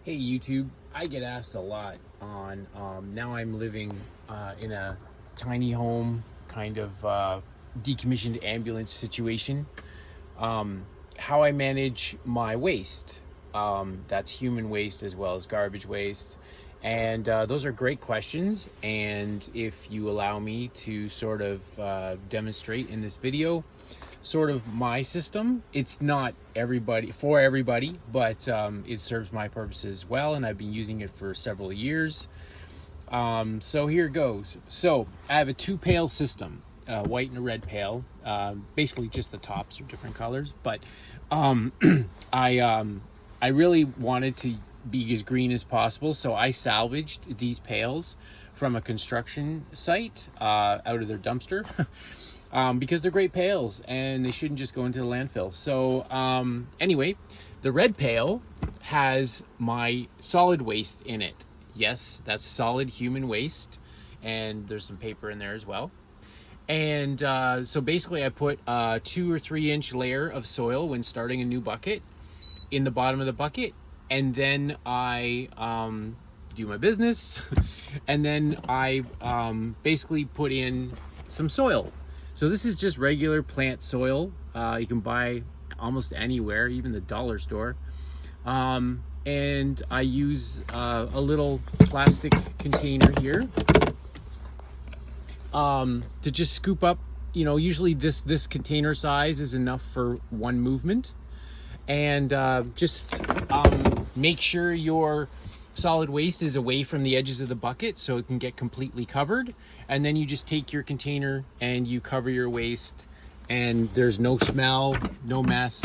Hey YouTube, I get asked a lot on now I'm living in a tiny home kind of decommissioned ambulance situation, how I manage my waste. That's human waste as well as garbage waste, and those are great questions, and if you allow me to sort of demonstrate in this video sort of my system. It's not for everybody, but it serves my purposes well, and I've been using it for several years. So here goes. So I have a two pail system, white and a red pail. Basically just the tops are different colors, but I really wanted to be as green as possible, so I salvaged these pails from a construction site out of their dumpster. Because they're great pails and they shouldn't just go into the landfill. So anyway, the red pail has my solid waste in it. Yes, that's solid human waste, and there's some paper in there as well. And so basically I put a 2 or 3 inch layer of soil when starting a new bucket in the bottom of the bucket, and then I do my business and then I basically put in some soil. So this is just regular plant soil. You can buy almost anywhere, even the dollar store. And I use a little plastic container here to just scoop up, usually this container size is enough for one movement. And just make sure your solid waste is away from the edges of the bucket so it can get completely covered, and then you just take your container and you cover your waste, and there's no smell, no mess.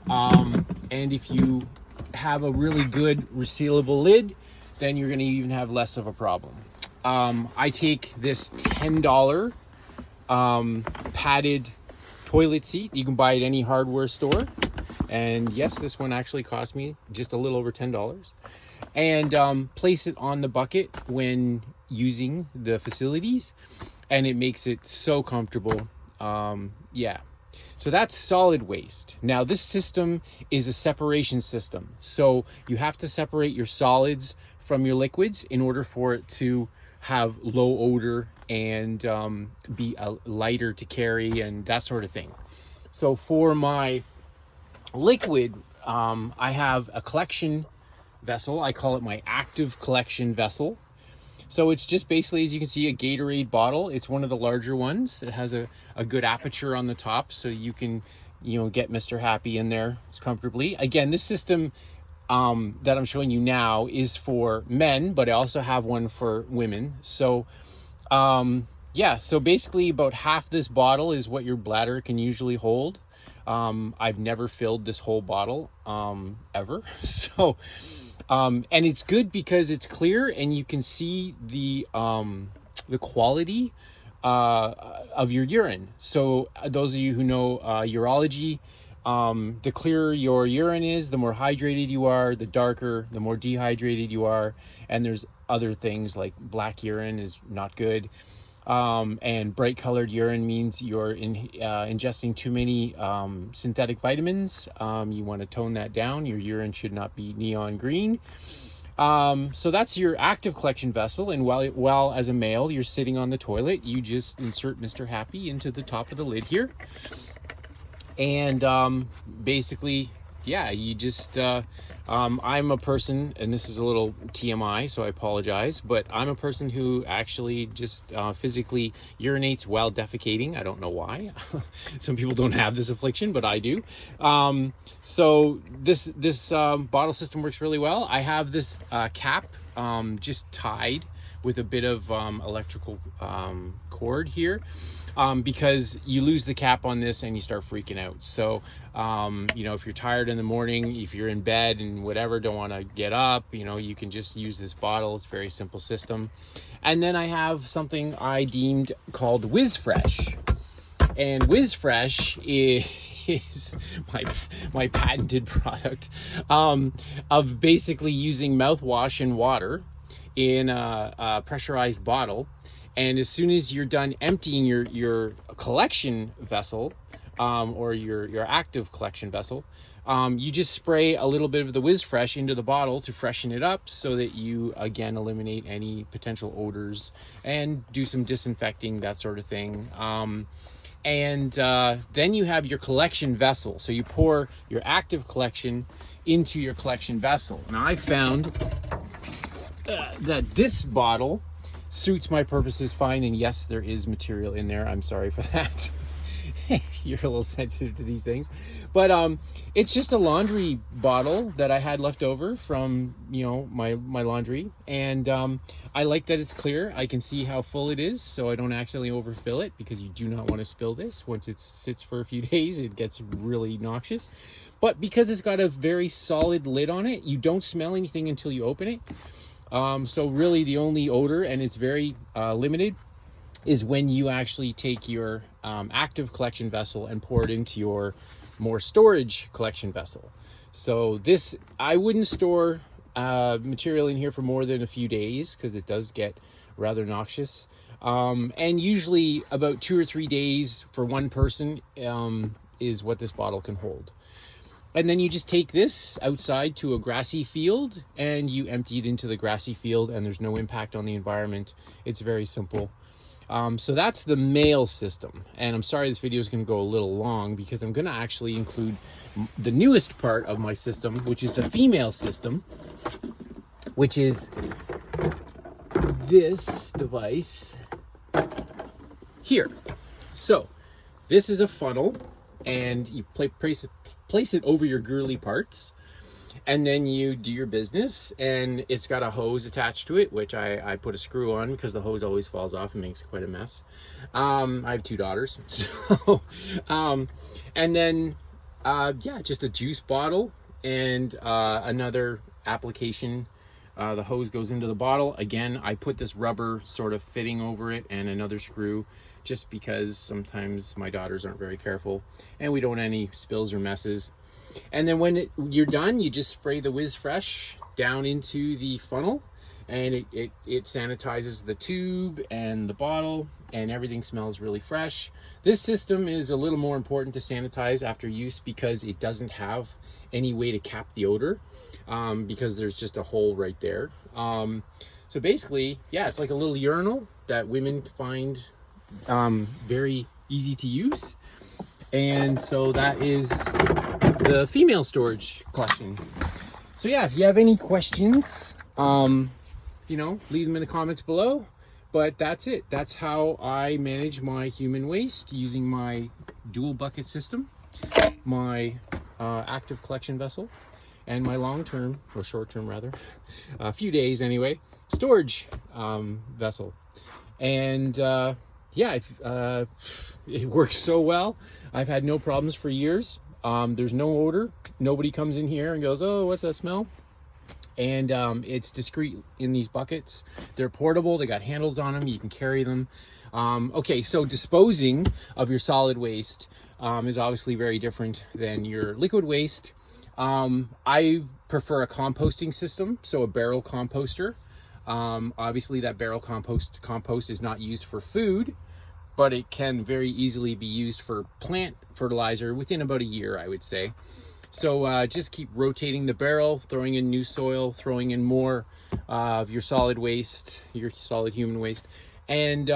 And if you have a really good resealable lid, then you're going to even have less of a problem. I take this $10 padded toilet seat. You can buy it at any hardware store, and yes, this one actually cost me just a little over $10. And place it on the bucket when using the facilities, and it makes it so comfortable. Yeah, so that's solid waste. Now this system is a separation system, so you have to separate your solids from your liquids in order for it to have low odor and be lighter to carry and that sort of thing. So for my liquid, I have a collection vessel. I call it my active collection vessel. So it's just basically, as you can see, a Gatorade bottle. It's one of the larger ones. It has a good aperture on the top, so you can get Mr. Happy in there comfortably. Again, this system that I'm showing you now is for men, but I also have one for women. So yeah, so basically about half this bottle is what your bladder can usually hold. I've never filled this whole bottle ever. So and it's good because it's clear and you can see the quality of your urine. So those of you who know urology, the clearer your urine is, the more hydrated you are. The darker, the more dehydrated you are. And there's other things like black urine is not good. And bright colored urine means you're ingesting too many synthetic vitamins. You want to tone that down. Your urine should not be neon green. So that's your active collection vessel, and while as a male you're sitting on the toilet, you just insert Mr. Happy into the top of the lid here, and basically, yeah, you just I'm a person, and this is a little TMI, so I apologize, but I'm a person who actually just physically urinates while defecating. I don't know why. Some people don't have this affliction, but I do. So this bottle system works really well. I have this cap just tied with a bit of electrical cord here, because you lose the cap on this and you start freaking out. So if you're tired in the morning, if you're in bed and whatever, don't want to get up, you can just use this bottle. It's a very simple system. And then I have something I deemed called Whiz Fresh, and Whiz Fresh is my patented product of basically using mouthwash and water in a pressurized bottle, and as soon as you're done emptying your collection vessel, or your active collection vessel, you just spray a little bit of the Whiz Fresh into the bottle to freshen it up so that you, again, eliminate any potential odors and do some disinfecting, that sort of thing. Then you have your collection vessel. So you pour your active collection into your collection vessel. Now I found that this bottle suits my purposes fine, and yes, there is material in there. I'm sorry for that. You're a little sensitive to these things, but it's just a laundry bottle that I had left over from, you know, my laundry, and I like that it's clear. I can see how full it is, so I don't accidentally overfill it, because you do not want to spill this. Once it sits for a few days, it gets really noxious. But because it's got a very solid lid on it, you don't smell anything until you open it. So really the only odor, and it's very limited, is when you actually take your active collection vessel and pour it into your more storage collection vessel. So this, I wouldn't store material in here for more than a few days, because it does get rather noxious. And usually about 2 or 3 days for one person is what this bottle can hold. And then you just take this outside to a grassy field and you empty it into the grassy field, and there's no impact on the environment. It's very simple. So that's the male system. And I'm sorry this video is going to go a little long, because I'm going to actually include the newest part of my system, which is the female system, which is this device here. So this is a funnel, and you place it over your girly parts, and then you do your business. And it's got a hose attached to it, which I put a screw on because the hose always falls off and makes quite a mess. I have 2 daughters, so and then yeah, just a juice bottle and another application. The hose goes into the bottle. Again, I put this rubber sort of fitting over it and another screw, just because sometimes my daughters aren't very careful and we don't want any spills or messes. And then when you're done, you just spray the Whiz Fresh down into the funnel, and it sanitizes the tube and the bottle, and everything smells really fresh. This system is a little more important to sanitize after use, because it doesn't have any way to cap the odor, because there's just a hole right there. So basically, yeah, it's like a little urinal that women find very easy to use. And so that is the female storage collection. So yeah, if you have any questions, you know, leave them in the comments below. But that's it. That's how I manage my human waste, using my dual bucket system, my active collection vessel, and my long-term, or short-term rather, a few days anyway, storage vessel. And yeah, it works so well. I've had no problems for years. There's no odor. Nobody comes in here and goes, oh, what's that smell? And it's discreet in these buckets. They're portable. They got handles on them. You can carry them. Okay, so disposing of your solid waste is obviously very different than your liquid waste. I prefer a composting system, so a barrel composter. Obviously that barrel compost is not used for food, but it can very easily be used for plant fertilizer within about a year, I would say. So just keep rotating the barrel, throwing in new soil, throwing in more of your solid waste, your solid human waste. And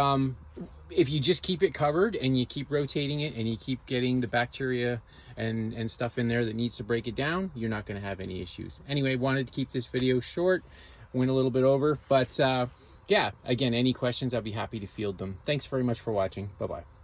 if you just keep it covered and you keep rotating it and you keep getting the bacteria and stuff in there that needs to break it down, you're not going to have any issues. Anyway, wanted to keep this video short, went a little bit over, but yeah, again, any questions, I'll be happy to field them. Thanks very much for watching. Bye-bye.